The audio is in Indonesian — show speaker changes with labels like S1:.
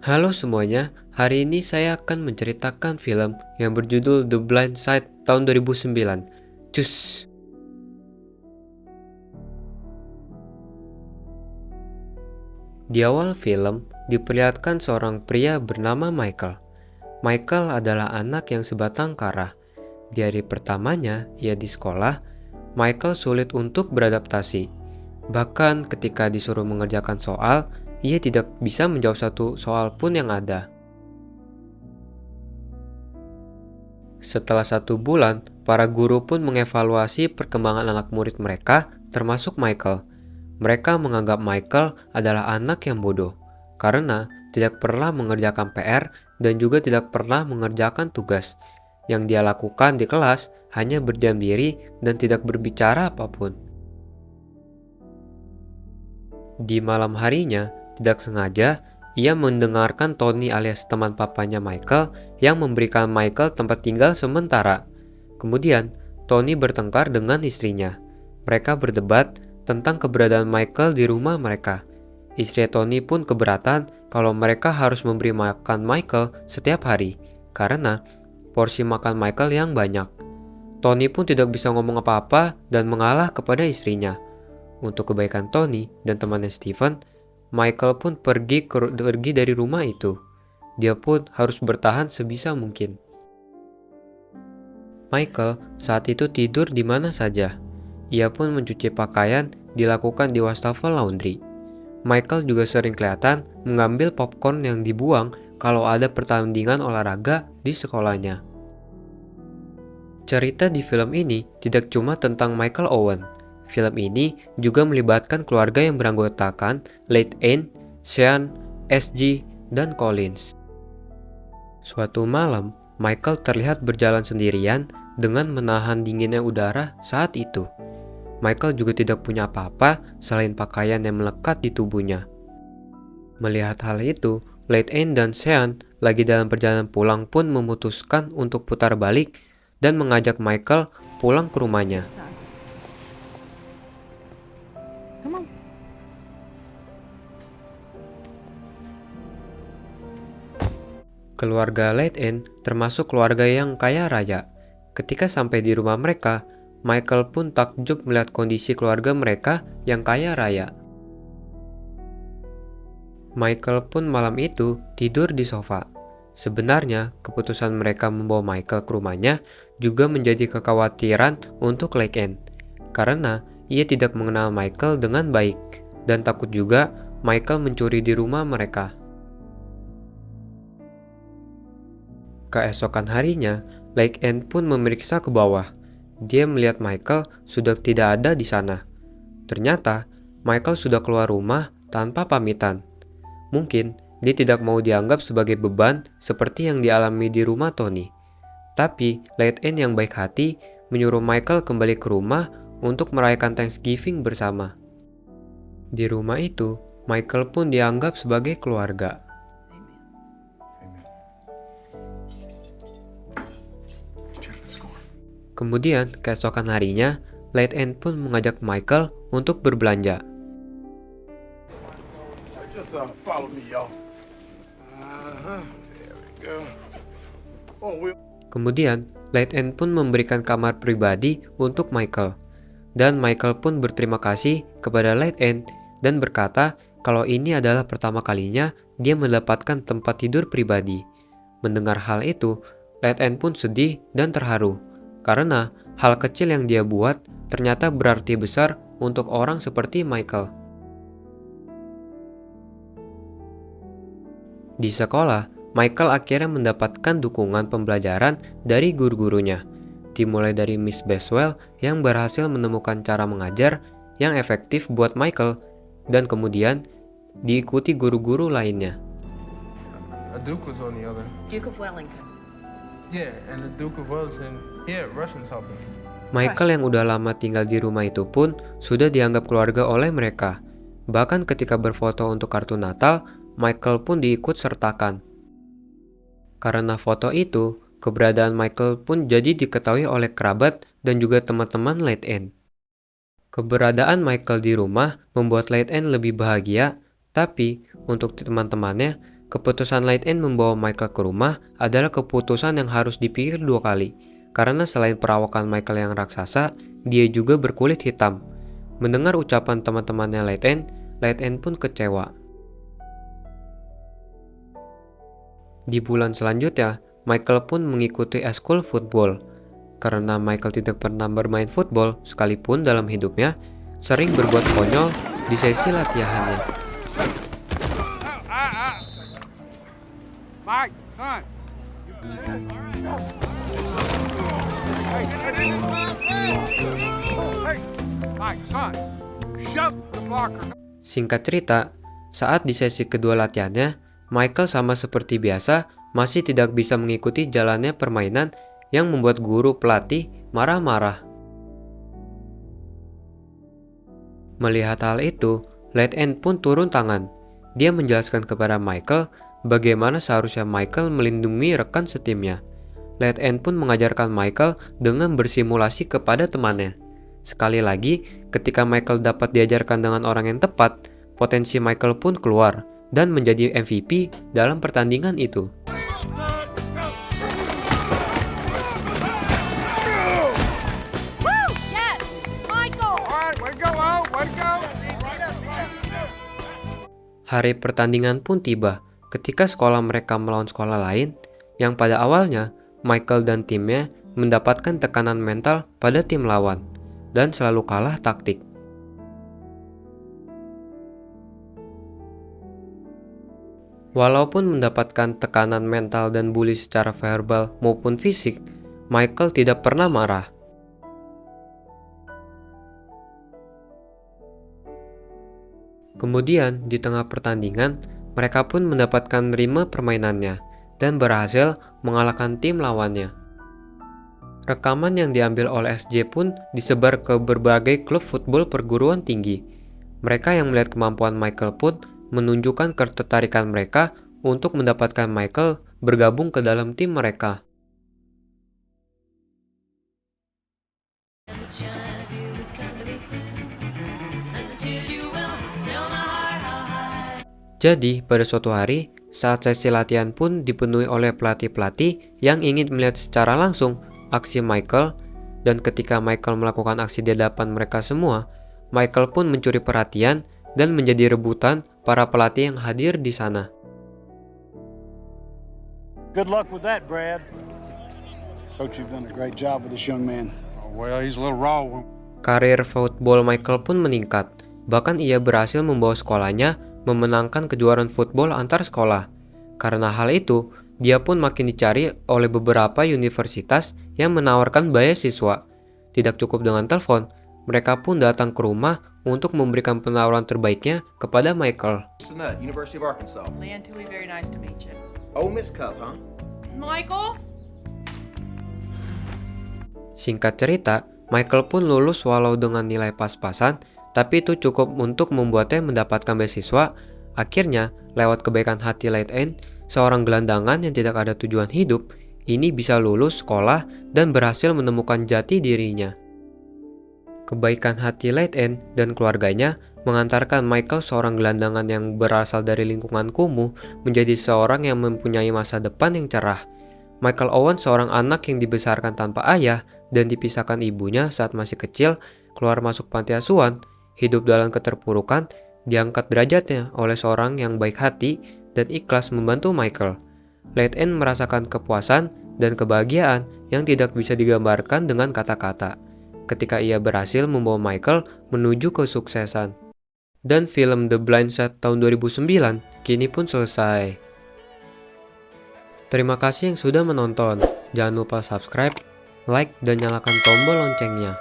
S1: Halo semuanya, hari ini saya akan menceritakan film yang berjudul The Blind Side tahun 2009. Cus! Di awal film, diperlihatkan seorang pria bernama Michael. Michael adalah anak yang sebatang kara. Di hari pertamanya ia di sekolah, Michael sulit untuk beradaptasi. Bahkan ketika disuruh mengerjakan soal, ia tidak bisa menjawab satu soal pun yang ada. Setelah 1 bulan, para guru pun mengevaluasi perkembangan anak murid mereka, termasuk Michael. Mereka menganggap Michael adalah anak yang bodoh, karena tidak pernah mengerjakan PR dan juga tidak pernah mengerjakan tugas. Yang dia lakukan di kelas hanya berdiam diri dan tidak berbicara apapun. Di malam harinya, tidak sengaja, ia mendengarkan Tony alias teman papanya Michael yang memberikan Michael tempat tinggal sementara. Kemudian, Tony bertengkar dengan istrinya. Mereka berdebat tentang keberadaan Michael di rumah mereka. Istri Tony pun keberatan kalau mereka harus memberi makan Michael setiap hari, karena porsi makan Michael yang banyak. Tony pun tidak bisa ngomong apa-apa dan mengalah kepada istrinya. Untuk kebaikan Tony dan temannya Steven, Michael pun pergi dari rumah itu. Dia pun harus bertahan sebisa mungkin. Michael saat itu tidur di mana saja. Ia pun mencuci pakaian dilakukan di wastafel laundry. Michael juga sering kelihatan mengambil popcorn yang dibuang kalau ada pertandingan olahraga di sekolahnya. Cerita di film ini tidak cuma tentang Michael Owen. Film ini juga melibatkan keluarga yang beranggotakan Late Anne, Sean, SG, dan Collins. Suatu malam, Michael terlihat berjalan sendirian dengan menahan dinginnya udara saat itu. Michael juga tidak punya apa-apa selain pakaian yang melekat di tubuhnya. Melihat hal itu, Late Anne dan Sean lagi dalam perjalanan pulang pun memutuskan untuk putar balik dan mengajak Michael pulang ke rumahnya.
S2: Come on.
S1: Keluarga Late Anne termasuk keluarga yang kaya raya. Ketika sampai di rumah mereka, Michael pun takjub melihat kondisi keluarga mereka yang kaya raya. Michael pun malam itu tidur di sofa. Sebenarnya, keputusan mereka membawa Michael ke rumahnya juga menjadi kekhawatiran untuk Late Anne, karena ia tidak mengenal Michael dengan baik, dan takut juga Michael mencuri di rumah mereka. Keesokan harinya, Late Anne pun memeriksa ke bawah. Dia melihat Michael sudah tidak ada di sana. Ternyata, Michael sudah keluar rumah tanpa pamitan. Mungkin dia tidak mau dianggap sebagai beban seperti yang dialami di rumah Tony. Tapi, Late Anne yang baik hati menyuruh Michael kembali ke rumah untuk merayakan Thanksgiving bersama. Di rumah itu, Michael pun dianggap sebagai keluarga. Kemudian, keesokan harinya, Late Anne pun mengajak Michael untuk berbelanja.
S3: Just follow me, y'all. There we go. Oh,
S1: Kemudian, Late Anne pun memberikan kamar pribadi untuk Michael. Dan Michael pun berterima kasih kepada Late Anne dan berkata kalau ini adalah pertama kalinya dia mendapatkan tempat tidur pribadi. Mendengar hal itu, Late Anne pun sedih dan terharu, karena hal kecil yang dia buat ternyata berarti besar untuk orang seperti Michael. Di sekolah, Michael akhirnya mendapatkan dukungan pembelajaran dari guru-gurunya, dimulai dari Miss Baswell yang berhasil menemukan cara mengajar yang efektif buat Michael, dan kemudian diikuti guru-guru lainnya.
S4: A Duke was on the other.
S2: Duke of Wellington.
S4: Yeah, and the Duke of Wellington. Yeah, Russians helping.
S1: Michael yang udah lama tinggal di rumah itu pun sudah dianggap keluarga oleh mereka. Bahkan ketika berfoto untuk kartu Natal, Michael pun diikut sertakan. Karena foto itu, keberadaan Michael pun jadi diketahui oleh kerabat dan juga teman-teman Late Anne. Keberadaan Michael di rumah membuat Late Anne lebih bahagia, tapi untuk teman-temannya, keputusan Light-End membawa Michael ke rumah adalah keputusan yang harus dipikir 2 kali. Karena selain perawakan Michael yang raksasa, dia juga berkulit hitam. Mendengar ucapan teman-temannya Light-End pun kecewa. Di bulan selanjutnya, Michael pun mengikuti eskul football. Karena Michael tidak pernah bermain football sekalipun dalam hidupnya, sering berbuat konyol di sesi latihannya.
S5: Mike, son. Hey, Mike, son. Shove the blocker.
S1: Singkat cerita, saat di sesi kedua latihannya, Michael sama seperti biasa masih tidak bisa mengikuti jalannya permainan yang membuat guru pelatih marah-marah. Melihat hal itu, Light-End pun turun tangan. Dia menjelaskan kepada Michael bagaimana seharusnya Michael melindungi rekan setimnya. Light-End pun mengajarkan Michael dengan bersimulasi kepada temannya. Sekali lagi, ketika Michael dapat diajarkan dengan orang yang tepat, potensi Michael pun keluar dan menjadi MVP dalam pertandingan itu.
S2: Woo! Yes! Michael!
S5: All right, way to go, Al. Way to go.
S1: Hari pertandingan pun tiba ketika sekolah mereka melawan sekolah lain yang pada awalnya Michael dan timnya mendapatkan tekanan mental pada tim lawan dan selalu kalah taktik. Walaupun mendapatkan tekanan mental dan bully secara verbal maupun fisik, Michael tidak pernah marah. Kemudian, di tengah pertandingan, mereka pun mendapatkan ritme permainannya dan berhasil mengalahkan tim lawannya. Rekaman yang diambil oleh SJ pun disebar ke berbagai klub football perguruan tinggi. Mereka yang melihat kemampuan Michael pun menunjukkan ketertarikan mereka untuk mendapatkan Michael bergabung ke dalam tim mereka. Jadi, pada suatu hari, saat sesi latihan pun dipenuhi oleh pelatih-pelatih yang ingin melihat secara langsung aksi Michael, dan ketika Michael melakukan aksi di hadapan mereka semua, Michael pun mencuri perhatian dan menjadi rebutan para pelatih yang hadir di sana.
S6: Good luck with that, Brad. Coach, you've done a great job with this young man.
S3: Well, he's a little raw.
S1: Karir football Michael pun meningkat, bahkan ia berhasil membawa sekolahnya memenangkan kejuaraan football antar sekolah. Karena hal itu, dia pun makin dicari oleh beberapa universitas yang menawarkan beasiswa. Tidak cukup dengan telepon, mereka pun datang ke rumah untuk memberikan penawaran terbaiknya kepada Michael.
S7: Nut, University of Arkansas.
S2: Leanne Tui, very nice to meet you.
S7: Ole Miss Cup, huh?
S2: Michael?
S1: Singkat cerita, Michael pun lulus walau dengan nilai pas-pasan, tapi itu cukup untuk membuatnya mendapatkan beasiswa. Akhirnya, lewat kebaikan hati Light-End, seorang gelandangan yang tidak ada tujuan hidup, ini bisa lulus sekolah dan berhasil menemukan jati dirinya. Kebaikan hati Light-End dan keluarganya mengantarkan Michael, seorang gelandangan yang berasal dari lingkungan kumuh, menjadi seorang yang mempunyai masa depan yang cerah. Michael Owen, seorang anak yang dibesarkan tanpa ayah dan dipisahkan ibunya saat masih kecil, keluar masuk panti asuhan, hidup dalam keterpurukan, diangkat derajatnya oleh seorang yang baik hati dan ikhlas membantu Michael. Light-End merasakan kepuasan dan kebahagiaan yang tidak bisa digambarkan dengan kata-kata ketika ia berhasil membawa Michael menuju kesuksesan. Dan film The Blind Side tahun 2009 kini pun selesai. Terima kasih yang sudah menonton. Jangan lupa subscribe, like, dan nyalakan tombol loncengnya.